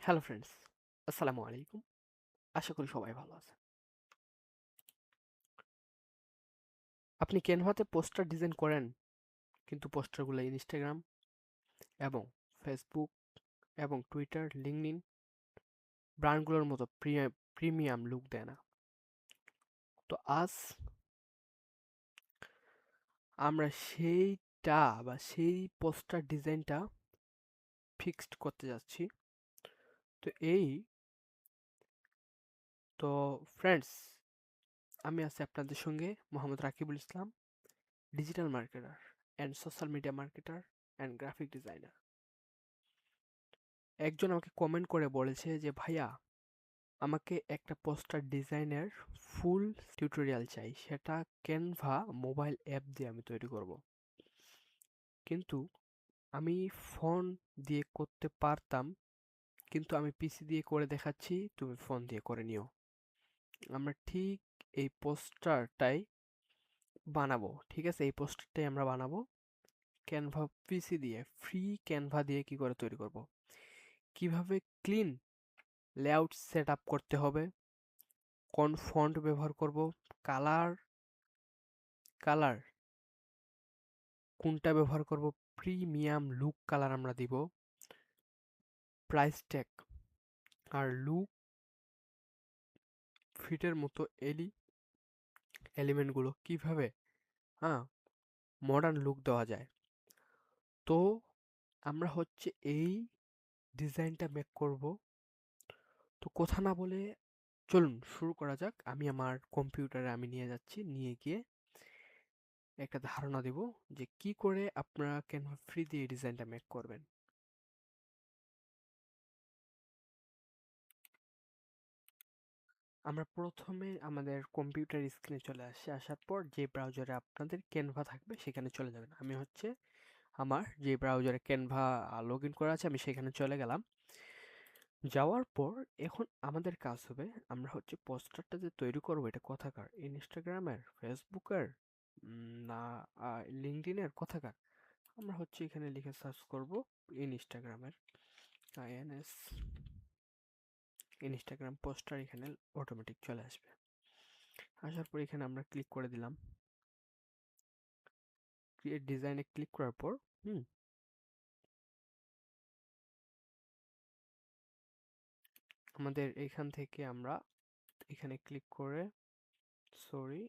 Hello friends, আসসালামু আলাইকুম। আশা করি সবাই ভালো আছেন। আপনি ক্যানভাতে পোস্টার ডিজাইন করেন, কিন্তু পোস্টারগুলো ইনস্টাগ্রাম এবং ফেসবুক এবং টুইটার, লিঙ্কডইন ব্র্যান্ডগুলোর মতো প্রিমিয়াম লুক দেয় না। তো আজ আমরা সেই পোস্টার ডিজাইনটা ফিক্সড করতে যাচ্ছি। তো এই তো ফ্রেন্ডস, আমি আছি আপনাদের সঙ্গে Mohammad Rakibul Islam, digital marketer and social media marketer and graphic designer. একজন আমাকে কমেন্ট করে বলেছে যে ভাইয়া, আমাকে একটা পোস্টার ডিজাইনের ফুল টিউটোরিয়াল চাই, সেটা ক্যানভা মোবাইল অ্যাপ দিয়ে আমি তৈরি করব। কিন্তু আমি ফোন দিয়ে করতে পারতাম, কিন্তু আমি পিসি দিয়ে করে দেখাচ্ছি, তুমি ফোন দিয়ে করে নিও। আমরা ঠিক এই পোস্টারটাই বানাবো, ঠিক আছে? এই পোস্টারটাই আমরা বানাবো ক্যানভা পিসি দিয়ে, ফ্রি ক্যানভা দিয়ে কি করে তৈরি করব, কিভাবে ক্লিন লেআউট সেট আপ করতে হবে, কোন ফন্ট ব্যবহার করব, কালার কালার কোনটা ব্যবহার করব, প্রিমিয়াম লুক কালার আমরা দিব, প্রাইস ট্যাগ আর লুক ফিটের মতো এলিমেন্টগুলো কিভাবে হ্যাঁ মডার্ন লুক দেওয়া যায়। তো আমরা হচ্ছে এই ডিজাইনটা মেক করব। তো কথা না বলে চলুন শুরু করা যাক। আমি আমার কম্পিউটারে নিয়ে যাচ্ছি, নিয়ে গিয়ে একটা ধারণা দেব যে কি করে আপনারা ক্যানভা ফ্রি দিয়ে এই ডিজাইনটা মেক করবেন। আমরা প্রথমে আমাদের কম্পিউটার স্ক্রিনে চলে আসি, আসার পর যে ব্রাউজারে আপনাদের ক্যানভা থাকবে সেখানে চলে যাবেন। আমি হচ্ছে আমার যে ব্রাউজারে ক্যানভা লগ ইন করা আছে আমি সেখানে চলে গেলাম। যাওয়ার পর এখন আমাদের কাজ হবে, আমরা হচ্ছে পোস্টারটা যে তৈরি করবো এটা কোথাকার, ইনস্টাগ্রামের, ফেসবুকের, না লিঙ্কডইনের, কোথাকার। আমরা হচ্ছে এখানে লিখে সার্চ করব ইনস্টাগ্রামের, আইএনএস ইনস্টাগ্রাম পোস্টার, এখানে অটোমেটিক চলে আসবে। আসার পর এখানে আমরা ক্লিক করে দিলাম, ক্রিয়েট ডিজাইনে ক্লিক করার পর আমাদের এখান থেকে আমরা এখানে ক্লিক করে সরি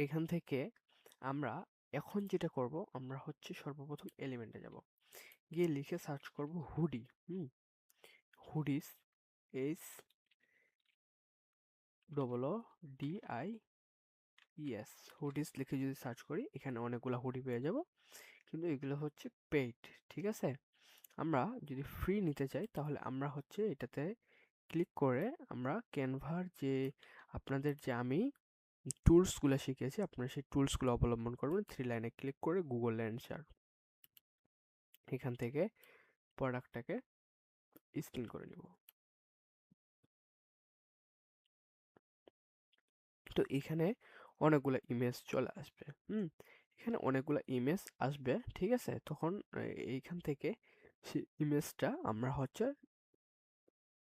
এখান থেকে আমরা এখন যেটা করব, আমরা হচ্ছে সর্বপ্রথম এলিমেন্টে যাব, গিয়ে লিখে সার্চ করব hoodie. Hoodies, H double O D I E S, hoodies লিখে যদি সার্চ করি এখানে অনেকগুলো হুডি পেয়ে যাব, কিন্তু এগুলো হচ্ছে পেইড, ঠিক আছে? আমরা যদি ফ্রি নিতে চাই তাহলে আমরা হচ্ছে এটাতে ক্লিক করে আমরা ক্যানভার যে আপনাদের যে আমি টুলসগুলো শিখিয়েছি আপনারা সেই টুলসগুলো অবলম্বন করবেন। থ্রি লাইনে ক্লিক করে গুগল লেন্সার, এখান থেকে প্রোডাক্টটাকে স্ক্যান করে নিব। তো এখানে অনেকগুলো ইমেজ চলে আসবে। এখানে অনেকগুলো ইমেজ আসবে, ঠিক আছে? তখন এইখান থেকে সেই ইমেজটা আমরা হচ্ছে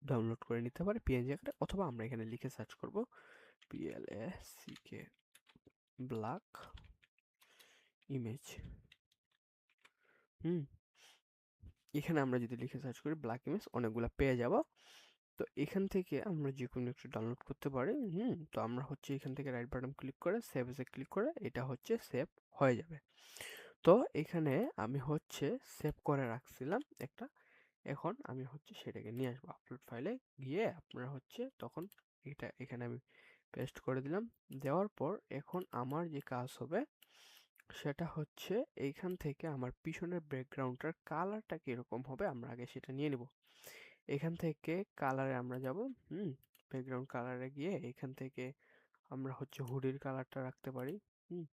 ডাউনলোড করে নিতে পারি পিএনজি আকারে, অথবা আমরা এখানে লিখে সার্চ করব PLACK ব্ল্যাক ইমেজ। হুম এখানে আমরা যদি লিখে সার্চ করি ব্ল্যাক ইমেজ, অনেকগুলো পেয়ে যাব। তো এখান থেকে আমরা যে কোনো একটু ডাউনলোড করতে পারি। তো আমরা হচ্ছে এখান থেকে রাইট বাটন ক্লিক করে সেভ এসে ক্লিক করে এটা হচ্ছে সেভ হয়ে যাবে। তো এখানে আমি হচ্ছে সেভ করে রাখছিলাম একটা, এখন আমি হচ্ছে সেটাকে নিয়ে আসবো আপলোড ফাইলে গিয়ে। আপনারা হচ্ছে তখন এটা এখানে আমি পেস্ট করে দিলাম। দেওয়ার পর এখন আমার যে কাজ হবে সেটা হচ্ছে এইখান থেকে আমার পিছনের ব্যাকগ্রাউন্ডটার কালারটা কিরকম হবে আমরা আগে সেটা নিয়ে নিব। এখান থেকে কালারে আমরা যাব, ব্যাকগ্রাউন্ড কালারে গিয়ে এখান থেকে আমরা হচ্ছে হুডির কালারটা রাখতে পারি, হুম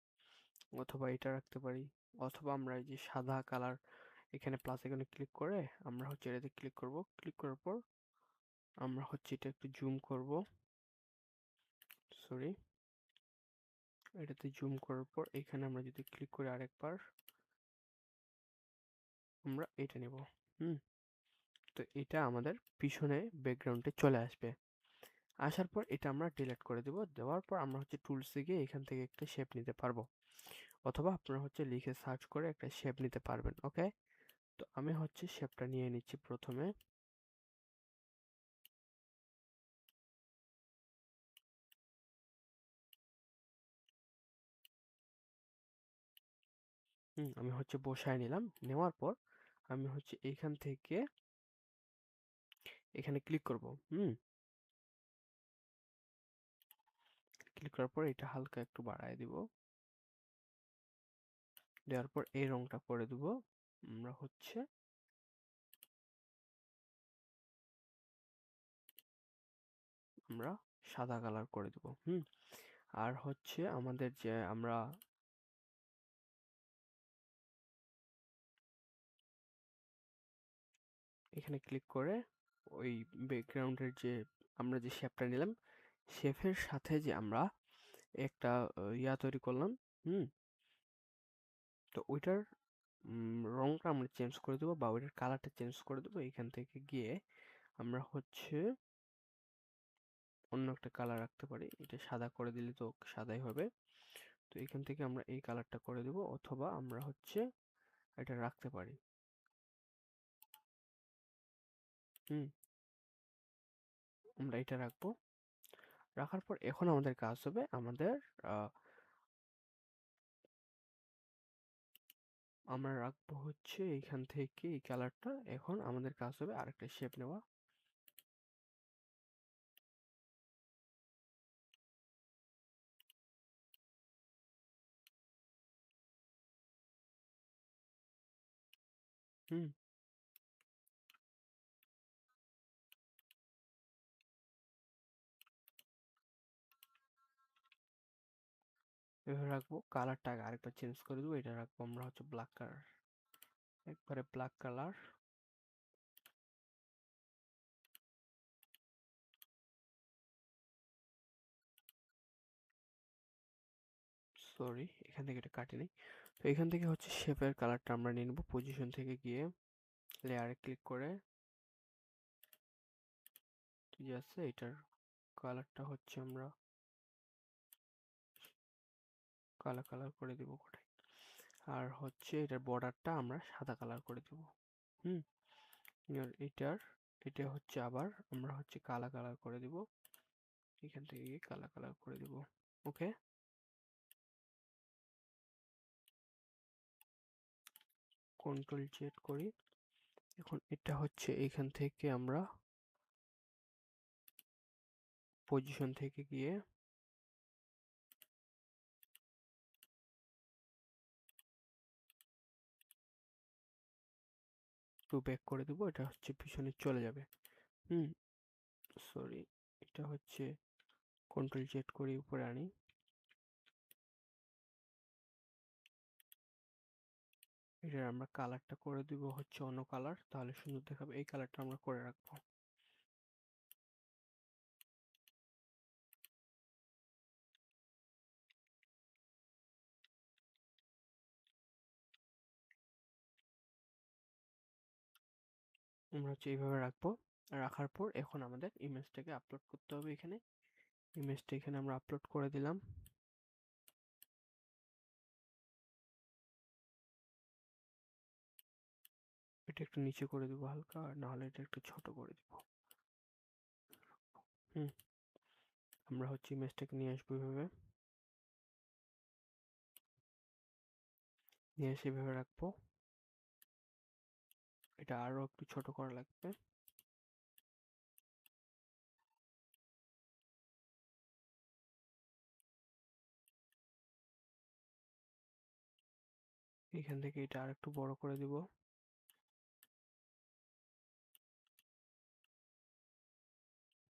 অথবা এটা রাখতে পারি, অথবা আমরা এই যে সাদা কালার, এখানে প্লাস এখানে ক্লিক করে আমরা হচ্ছে এটাতে ক্লিক করব। ক্লিক করার পর আমরা হচ্ছে এটা একটু জুম করব, সরি এটাতে জুম করার পর এখানে আমরা যদি ক্লিক করি আরেকবার, আমরা এটা নেব। তো এটা আমাদের পিছনে ব্যাকগ্রাউন্ডে চলে আসবে। আসার পর এটা আমরা ডিলিট করে দেব। দেওয়ার পর আমরা হচ্ছে টুলসে গিয়ে এখান থেকে একটা শেপ নিতে পারবো, অথবা আপনারা হচ্ছে লিখে সার্চ করে একটা শেপ নিতে পারবেন। ওকে, তো আমি হচ্ছে শেপটা নিয়ে নিচ্ছি প্রথমে। আমি হচ্ছে বসায় নিলাম। নেওয়ার পর আমি হচ্ছে এইখান থেকে এখানে ক্লিক করব। ক্লিক করার পর এটা হালকা একটু বাড়ায় দিব। দেওয়ার পর এই রংটা করে দেব আমরা হচ্ছে সাদা কালার করে দেব। আর হচ্ছে আমাদের যে আমরা এখানে ক্লিক করে ওই ব্যাকগ্রাউন্ডের যে আমরা যে শেপটা নিলাম, শেপের সাথে যে আমরা একটা ইয়া তৈরি করলাম, তো ওইটার রংটা আমরা চেঞ্জ করে দেবো, বা ওইটার কালারটা চেঞ্জ করে দেবো। এখান থেকে গিয়ে আমরা হচ্ছে অন্য একটা কালার রাখতে পারি। এটা সাদা করে দিলে তো সাদাই হবে। তো এখান থেকে আমরা এই কালারটা করে দেব, অথবা আমরা হচ্ছে এটা রাখতে পারি। আমরা এটা রাখবো। রাখার পর এখন আমাদের কাজ হবে আমরা রাখবো হচ্ছে এইখান থেকে এই কালারটা। এখন আমাদের কাজ হবে আরেকটা শেপ নেওয়া। হুম এভাবে রাখবো। কালারটা আগে আরেকবার চেঞ্জ করে দেবো। এটা রাখবো আমরা হচ্ছে ব্ল্যাক কালার, একবারে ব্ল্যাক কালার। সরি, এখান থেকে এটা কাটি নাই। তো এখান থেকে হচ্ছে শেপের কালারটা আমরা নিয়ে নেবো। পজিশন থেকে গিয়ে লেয়ারে ক্লিক করে, ঠিক আছে, এটার কালারটা হচ্ছে আমরা কালো কালার করে দেবো কোটায়। আর হচ্ছে এটার বর্ডারটা আমরা সাদা কালার করে দেবো। হুম আর এটা হচ্ছে আবার আমরা হচ্ছে কালা কালার করে দিব। এখান থেকে গিয়ে কালা কালার করে দিব। ওকে, কন্ট্রোল জেড করি। এখন এটা হচ্ছে এখান থেকে আমরা পজিশন থেকে গিয়ে টু ব্যাক করে দেবো। এটা হচ্ছে পিছনে চলে যাবে। হুম সরি, এটা হচ্ছে কন্ট্রোল জেড করে উপরে আনি। এটার আমরা কালারটা করে দিব হচ্ছে অন্য কালার, তাহলে সুন্দর দেখাবে। এই কালারটা আমরা করে রাখবো। আমরা হচ্ছে এইভাবে রাখবো। রাখার পর এখন আমাদের ইমেজটাকে আপলোড করতে হবে। এখানে ইমেজটা এখানে আমরা আপলোড করে দিলাম। এটা একটু নিচে করে দেবো হালকা, আর নাহলে এটা একটু ছোট করে দেবো। হুম আমরা হচ্ছে ইমেজটাকে নিয়ে আসবো এইভাবে, নিয়ে এসে এভাবে রাখবো। এটা আরো একটু ছোট করা লাগবে। এখান থেকে এটা আর একটু বড় করে দিব।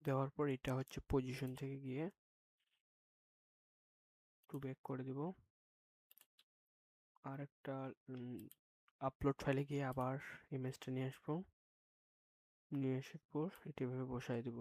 দেওয়ার পর এটা হচ্ছে পজিশন থেকে গিয়ে একটু ব্যাক করে দিব। আর একটা আপলোড ফাইলে গিয়ে আবার ইমেজটা নিয়ে আসবো। নিয়ে আসার পর এটা এভাবে বসাই দিব।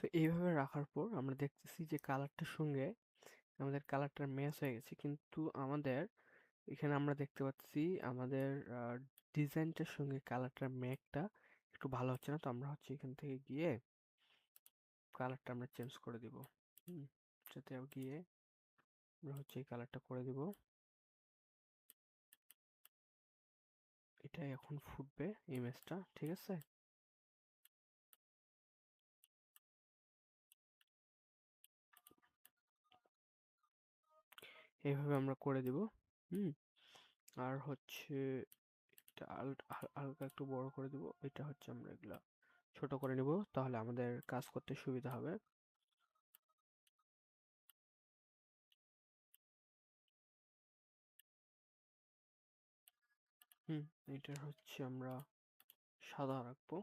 তো এইভাবে রাখার পর আমরা দেখতেছি যে কালারটার সঙ্গে আমাদের কালারটা ম্যাচ হয়ে গেছে, কিন্তু আমাদের এখানে আমরা দেখতে পাচ্ছি আমাদের ডিজাইনটার সঙ্গে কালারটার ম্যাচটা একটু ভালো হচ্ছে না। তো আমরা হচ্ছে এখান থেকে গিয়ে কালারটা আমরা চেঞ্জ করে দিব। যাতে গিয়ে আমরা হচ্ছে এই কালারটা করে দিব। এটাই এখন ফুটবে ইমেজটা, ঠিক আছে? এইভাবে আমরা করে দিব। হুম আর হচ্ছে এটা হালকা একটু বড় করে দিব। এটা হচ্ছে আমরা এগুলা ছোট করে নিব, তাহলে আমাদের কাজ করতে সুবিধা হবে। হুম এটা হচ্ছে আমরা সাদা রাখবো।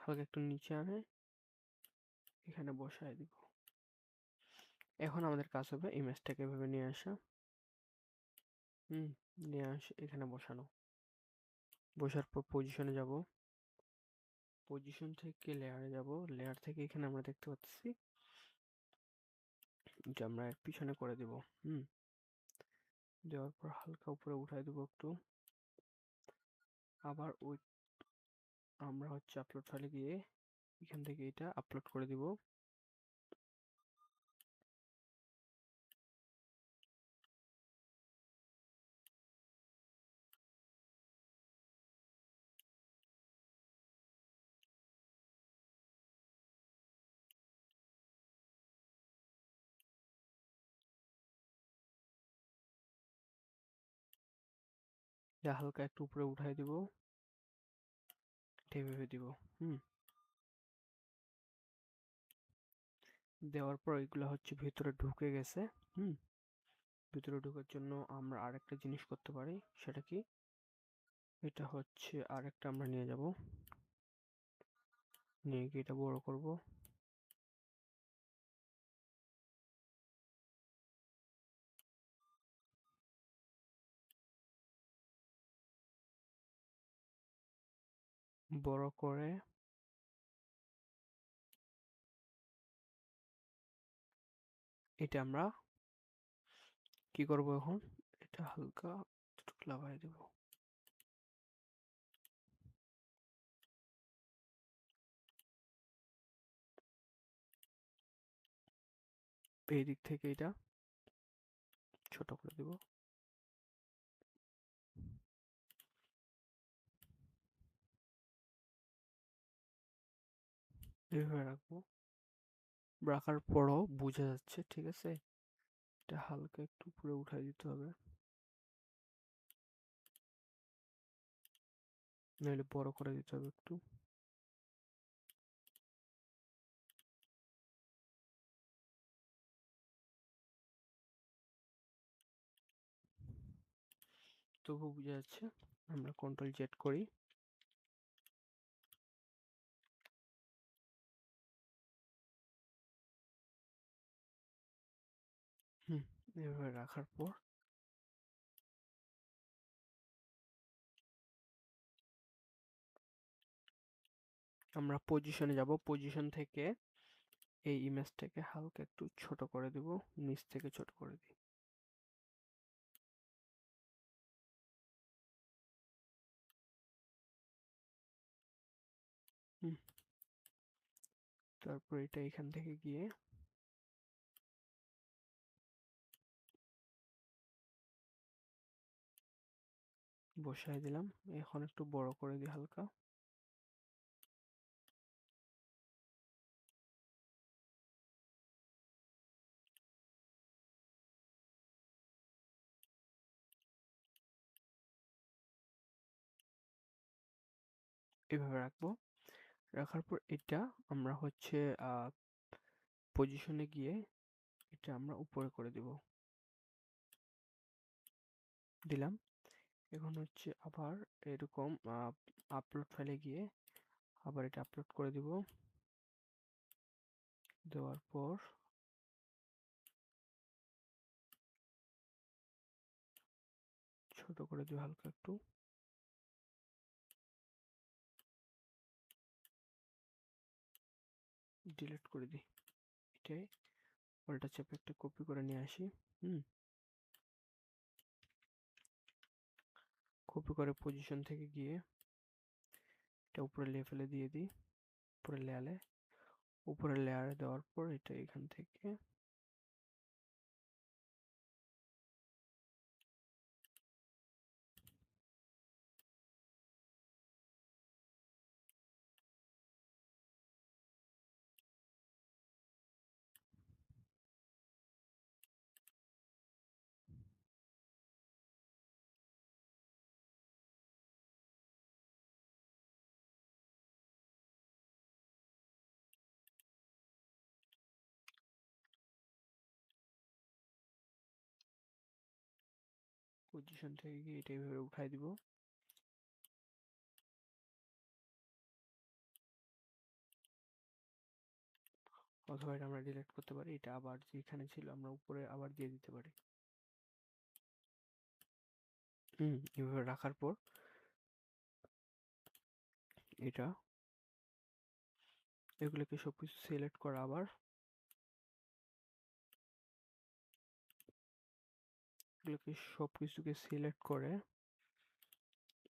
হালকা একটু নিচে আনে এখানে বসায় দিব। এখন আমাদের কাজ হবে ইমেজটাকে এভাবে নিয়ে আসা। হুম নিয়ে আসে এখানে বসানো। বসার পর পজিশনে যাব, পজিশন থেকে লেয়ারে যাব, লেয়ার থেকে এখানে আমরা দেখতে পাচ্ছি যে আমরা এর পিছনে করে দিব। হুম দেওয়ার পর হালকা উপরে উঠাই দেবো একটু। আবার ওই আমরা হচ্ছে আপলোড ফাইলে গিয়ে এখান থেকে এটা আপলোড করে দিব। যা হালকা একটু উপরে উঠাই দিব, এভাবে দিব। হুম দেওয়ার পর এগুলো হচ্ছে ভিতরে ঢুকে গেছে। হুম ভিতরে ঢোকার জন্য আমরা আরেকটা জিনিস করতে পারি, সেটা কি? এটা হচ্ছে আরেকটা আমরা নিয়ে যাব, নিয়ে গিয়ে এটা বড় করব। বড় করে এটা আমরা কি করব এখন? এটা হালকা একটু লাগাই দেব। এই দিক থেকে এটা ছোট করে দেব। এইভাবে রাখবো। রাখার পরও বোঝা যাচ্ছে, ঠিক আছে? এটা হালকা একটু উপরে উঠাই দিতে হবে, নইলে বড় করে দিতে হবে একটু। তবু বোঝা যাচ্ছে। আমরা কন্ট্রোল জেড করি। হুম এভাবে রাখার পর আমরা পজিশনে যাব, পজিশন থেকে এই ইমেজটাকে হালকা একটু ছোট করে দিব, নিচ থেকে ছোট করে দিই। হুম তারপর এটা এখান থেকে গিয়ে বসাই দিলাম। এখন একটু বড় করে দিই হালকা। এভাবে রাখবো। রাখার পর এটা আমরা হচ্ছে পজিশনে গিয়ে এটা আমরা উপরে করে দিলাম। এখন হচ্ছে আবার এরকম আপলোড ফাইলে গিয়ে আবার এটা আপলোড করে দিব। দেওয়ার পর ছোট করে দিব হালকা একটু। ডিলিট করে দিই। এটাই উল্টা চেপে একটা কপি করে নিয়ে আসি। কপি করে পজিশন থেকে গিয়ে এটা উপরে লেভেলে দিয়ে দিই। উপরে লেয়ারে দেওয়ার পর এটা এখান থেকে পজিশন থেকে গিয়ে এটা এইভাবে উঠাই দিব। অথবা এটা আমরা ডিলিট করতে পারি। এটা আবার যেখানে ছিল আমরা উপরে আবার দিয়ে দিতে পারি। এভাবে রাখার পর এটা এগুলোকে সবকিছু সিলেক্ট করা, আবার এগুলোকে সবকিছুকে সিলেক্ট করে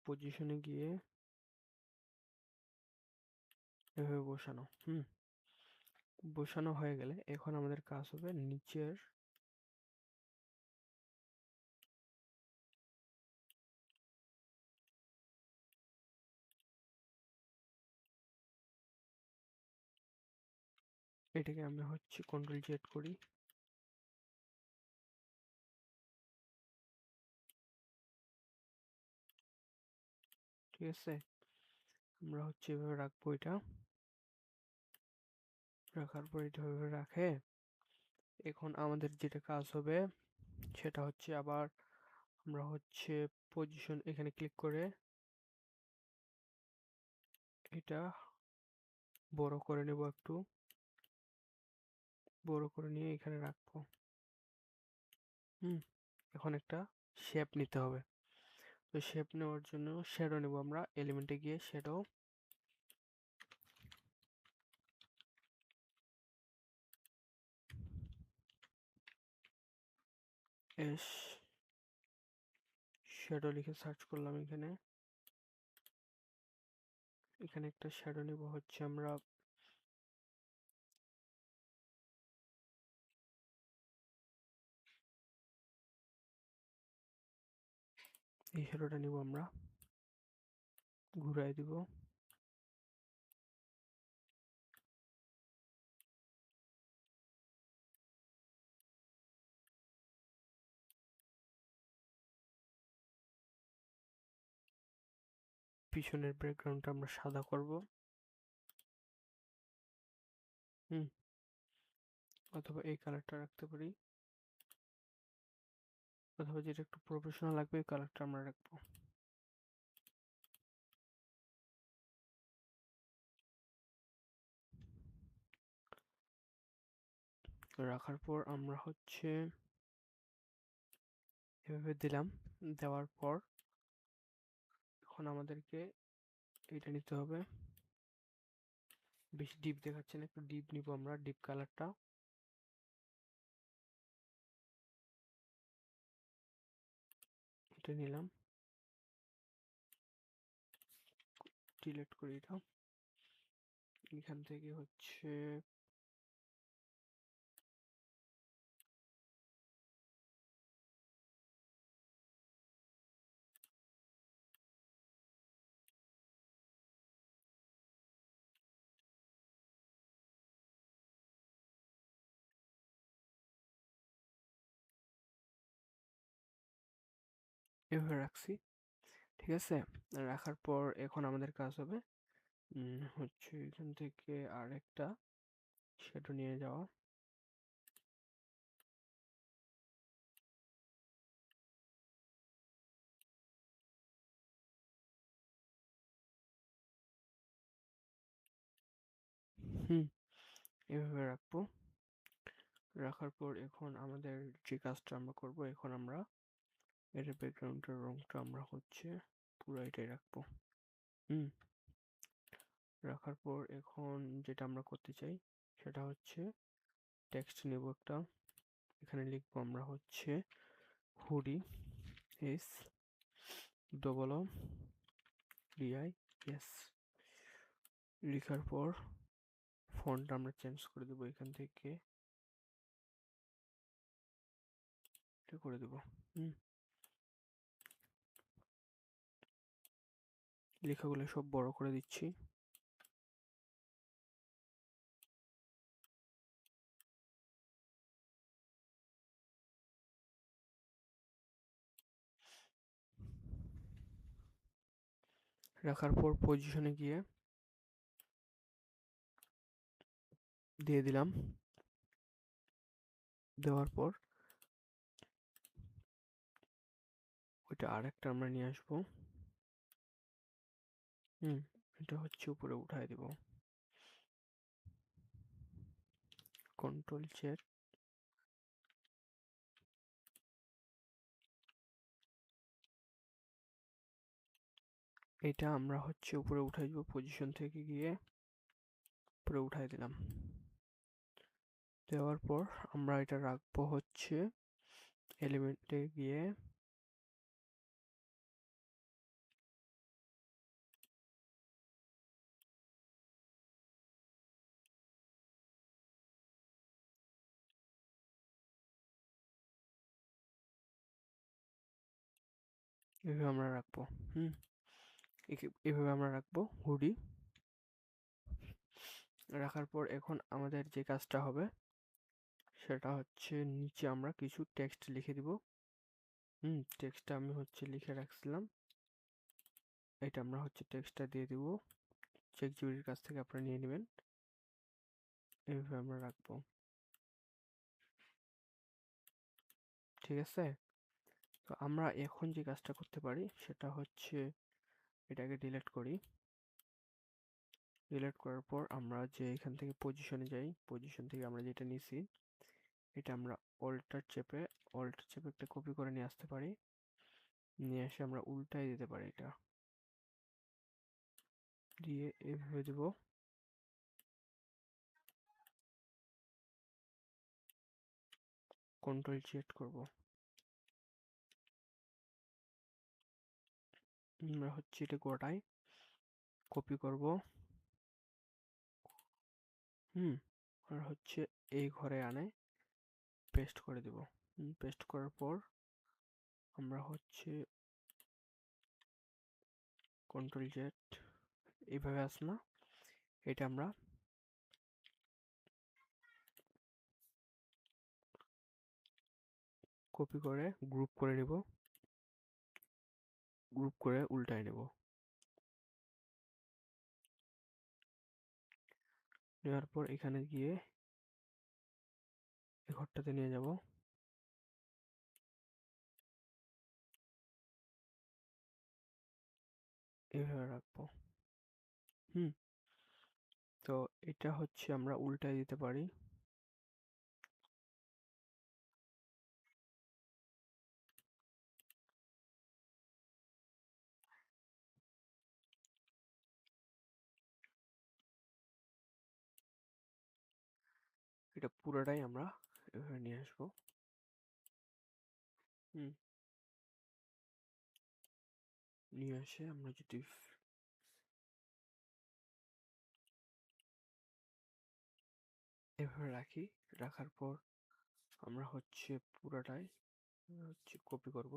পজিশনে গিয়ে এভাবে বসানো। বসানো হয়ে গেলে এখন আমাদের কাজ হবে নিচের এটাকে আমরা হচ্ছে কন্ট্রোল জেড করি। ঠিক আছে, আমরা হচ্ছে এভাবে রাখবো। এটা রাখার পর এটা এভাবে রাখে এখন আমাদের যেটা কাজ হবে সেটা হচ্ছে আবার আমরা হচ্ছে পজিশন এখানে ক্লিক করে এটা বড় করে নেব, একটু বড় করে নিয়ে এখানে রাখবো। এখন একটা শেপ নিতে হবে। তো শেপ নেওয়ার জন্য শ্যাডো নেব আমরা। এলিমেন্টে গিয়ে শ্যাডো, এস শ্যাডো লিখে সার্চ করলাম। এখানে একটা শ্যাডো নেব হচ্ছে আমরা এই শ্যাডোটা নিব, আমরা ঘুরাই দিব। পিছনের ব্যাকগ্রাউন্ডটা আমরা সাদা করব। অথবা এই কালারটা রাখতে পারি, অথবা যেটা একটু প্রফেশনাল লাগবে এই কালারটা আমরা রাখবো। রাখার পর আমরা হচ্ছে এভাবে দিলাম। দেওয়ার পর এখন আমাদেরকে এটা নিতে হবে। বেশি ডিপ দেখাচ্ছে না, একটু ডিপ নিব আমরা। ডিপ কালারটা এটা নিলাম, ডিলিট করি এটা। এখান থেকে হচ্ছে এভাবে রাখছি। ঠিক আছে, রাখার পর এখন আমাদের কাজ হবে হচ্ছে এখান থেকে আর একটা শ্যাডো নিয়ে যাওয়া। এভাবে রাখবো। রাখার পর এখন আমাদের যে কাজটা আমরা করব, এখন আমরা এর ব্যাকগ্রাউন্ডের রংটা আমরা হচ্ছে পুরো এটাই রাখবো। হুম রাখার পর এখন যেটা আমরা করতে চাই সেটা হচ্ছে টেক্সট নেব একটা, এখানে লিখবো আমরা হচ্ছে hoodie, S double O D I S. লেখার পর ফন্টটা আমরা চেঞ্জ করে দেবো, এখান থেকে এটা করে দেবো। লেখাগুলো সব বড় করে দিচ্ছি। রাখার পর পজিশনে গিয়ে দিয়ে দিলাম। দেওয়ার পর ওইটা আরেকটা আমরা নিয়ে আসবো। এটা হচ্ছে উপরে উঠায় দেব, কন্ট্রোল জেড। এটা আমরা হচ্ছে উপরে উঠাই দেবো, পজিশন থেকে গিয়ে উপরে উঠাই দিলাম। দেওয়ার পর আমরা এটা রাখবো হচ্ছে এলিমেন্টে গিয়ে এভাবে আমরা রাখবো। এভাবে আমরা রাখবো হুডি। রাখার পর এখন আমাদের যে কাজটা হবে সেটা হচ্ছে নিচে আমরা কিছু টেক্সট লিখে দিব। টেক্সটটা আমি হচ্ছে লিখে রাখছিলাম, এটা আমরা হচ্ছে টেক্সটটা দিয়ে দিব। চেক জুরির কাছ থেকে আপনারা নিয়ে নেবেন। এইভাবে আমরা রাখবো, ঠিক আছে। তো আমরা এখন যে কাজটা করতে পারি সেটা হচ্ছে এটাকে ডিলিট করি। ডিলিট করার পর আমরা যে এখান থেকে পজিশনে যাই, পজিশন থেকে আমরা যেটা নিছি এটা আমরা অল্ট চেপে একটা কপি করে নিয়ে আসতে পারি। নিয়ে এসে আমরা উল্টাই দিতে পারি, এটা দিয়ে এভাবে দেব। কন্ট্রোল জেড করব। আমরা হচ্ছে এটা গোটাই কপি করব। আর হচ্ছে এই ঘরে আনে পেস্ট করে দেব। পেস্ট করার পর আমরা হচ্ছে কন্ট্রোল জেড, এইভাবে আস না, এটা আমরা কপি করে গ্রুপ করে নেব, গ্রুপ করে উল্টায় নেব। নেওয়ার পর এখানে গিয়ে এই ঘরটাতে নিয়ে যাব। এভাবে রাখবো। তো এটা হচ্ছে আমরা উল্টায় দিতে পারি। এটা পুরোটাই আমরা এভাবে নিয়ে আসবো। নিয়ে এসে আমরা যদি এভাবে রাখি, রাখার পর আমরা হচ্ছে পুরোটাই হচ্ছে কপি করব।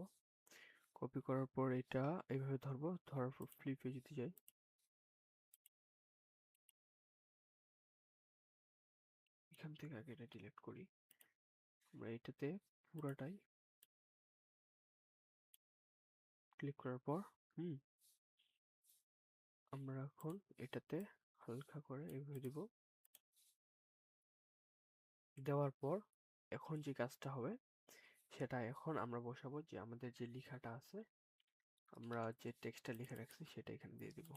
কপি করার পর এটা এইভাবে ধরবো, ধরার পর ফ্লিপে যদি যাই, এখান থেকে আগে এটা ডিলিট করি। আমরা এটাতে পুরোটাই ক্লিক করার পর আমরা এখন এটাতে হালকা করে এইভাবে দিব। দেওয়ার পর এখন যে কাজটা হবে সেটা এখন আমরা বসাবো যে আমাদের যে লেখাটা আছে, আমরা যে টেক্সটটা লিখে রাখছি সেটা এখানে দিয়ে দিব।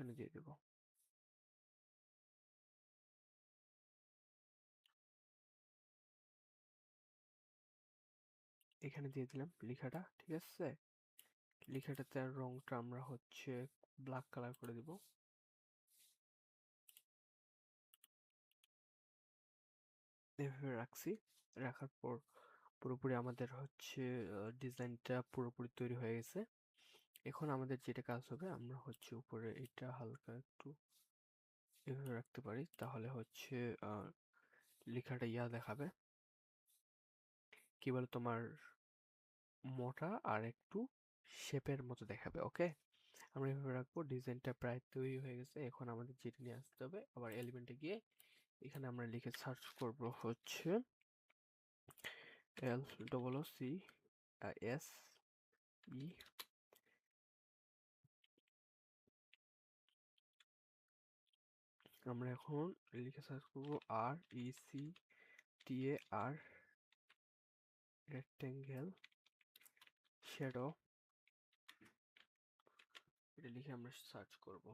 এখানে দিয়ে দেব। এখানে দিয়ে দিলাম লেখাটা, ঠিক আছে। লেখাটাতে আর রংটা আমরা হচ্ছে ব্ল্যাক কালার করে দিব। এভাবে রাখছি। রাখার পর পুরোপুরি আমাদের হচ্ছে ডিজাইনটা পুরোপুরি তৈরি হয়ে গেছে। এখন আমাদের যেটা কাজ হবে, আমরা হচ্ছে উপরে এটা হালকা একটু এভাবে রাখতে পারি, তাহলে হচ্ছে লেখাটা দেখাবে, কি বলে তোমার, মোটা আর একটু শেপের মতো দেখাবে। ওকে, আমরা এভাবে রাখবো। ডিজাইনটা প্রায় তৈরি হয়ে গেছে। এখন আমাদের যেটা নিয়ে আসতে হবে, আবার এলিমেন্টে গিয়ে এখানে আমরা লিখে সার্চ করব হচ্ছে LOOCSE। আমরা এখন লিখে সার্চ করব RECTAR, রেক্টেঙ্গেল শ্যাডো। এটা লিখে আমরা সার্চ করব।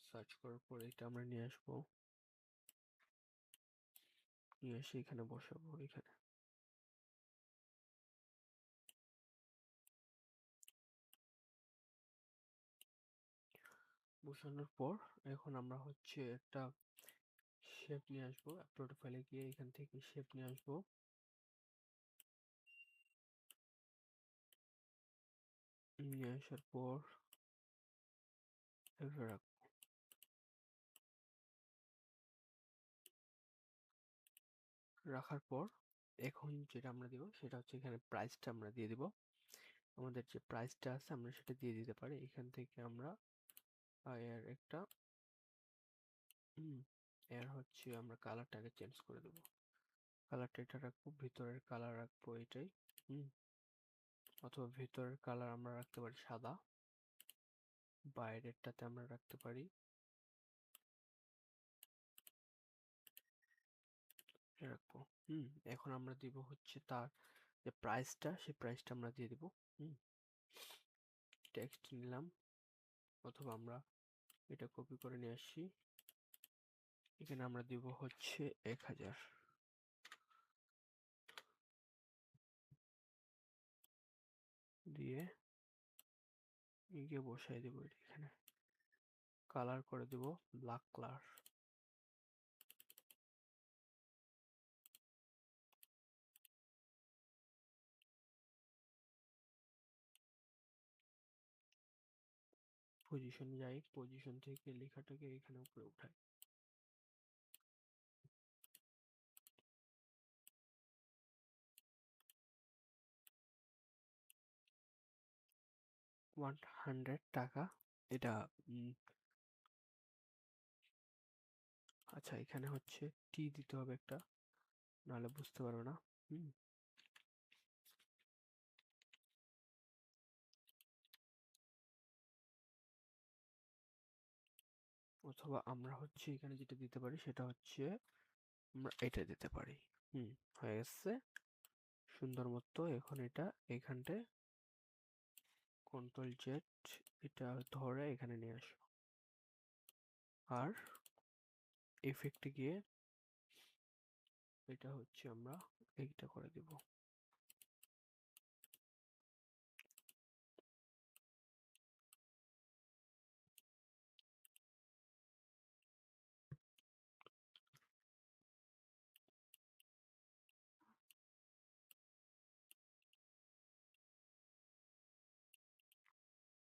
সার্চ করার পর এটা আমরা নিয়ে আসবো, নিয়ে এসে এখানে বসাবো। এখানে বসানোর পর এখন আমরা হচ্ছে একটা শেপ নিয়ে আসবো। আপলোড ফাইলে গিয়ে এখান থেকে শেপ নিয়ে আসবো। নিয়ে আসার পর এভাবে রাখবো। রাখার পর এখন যেটা আমরা দিব সেটা হচ্ছে এখানে প্রাইসটা আমরা দিয়ে দিব। আমাদের যে প্রাইসটা আছে আমরা সেটা দিয়ে দিতে পারি। এখান থেকে আমরা এর একটা এর হচ্ছে আমরা কালারটাকে চেঞ্জ করে দেবো। কালারটা এটা রাখবো, ভিতরের কালার রাখবো এটাই। অথবা ভিতরের কালার আমরা রাখতে পারি সাদা, বাইরেরটাতে আমরা রাখতে পারি রাখবো। এখন আমরা দিব হচ্ছে তার যে প্রাইসটা, সেই প্রাইসটা আমরা দিয়ে দিব। টেক্সট নিলাম, অথবা আমরা এটা কপি করে নিয়ে আসি। এখানে আমরা দিব হচ্ছে 1000 দিয়ে গিয়ে বসাই দেবো। এখানে কালার করে দেব ব্ল্যাক কালার। পজিশন যাই, পজিশন থেকে লেখাটাকে এখানে উপরে উঠাই। $100 এটা। আচ্ছা, এখানে হচ্ছে টি দিতে হবে একটা, নাহলে বুঝতে পারবে না। অথবা আমরা হচ্ছে এখানে যেটা দিতে পারি সেটা হচ্ছে আমরা এটা দিতে পারি। হয়ে গেছে সুন্দর মতো। এখন এটা এখানটায় কন্ট্রোল জেড এটা ধরে এখানে নিয়ে আসবো, আর ইফেক্টে গিয়ে এটা হচ্ছে আমরা এইটা করে দিব।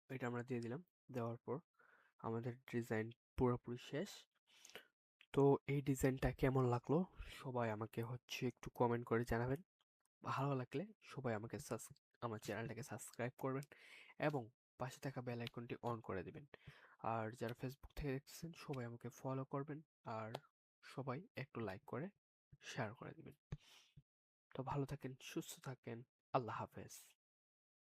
এটা আমরা দিয়ে দিলাম। দেওয়ার পর আমাদের ডিজাইন পুরোপুরি শেষ। তো এই ডিজাইনটা কেমন লাগলো সবাই আমাকে হচ্ছে একটু কমেন্ট করে জানাবেন। ভালো লাগলে সবাই আমাকে আমার চ্যানেলটাকে সাবস্ক্রাইব করবেন এবং পাশে থাকা বেল আইকনটি অন করে দিবেন। আর যারা ফেসবুক থেকে দেখছেন সবাই আমাকে ফলো করবেন, আর সবাই একটু লাইক করে শেয়ার করে দিবেন। তো ভালো থাকেন, সুস্থ থাকেন, আল্লাহ হাফেজ।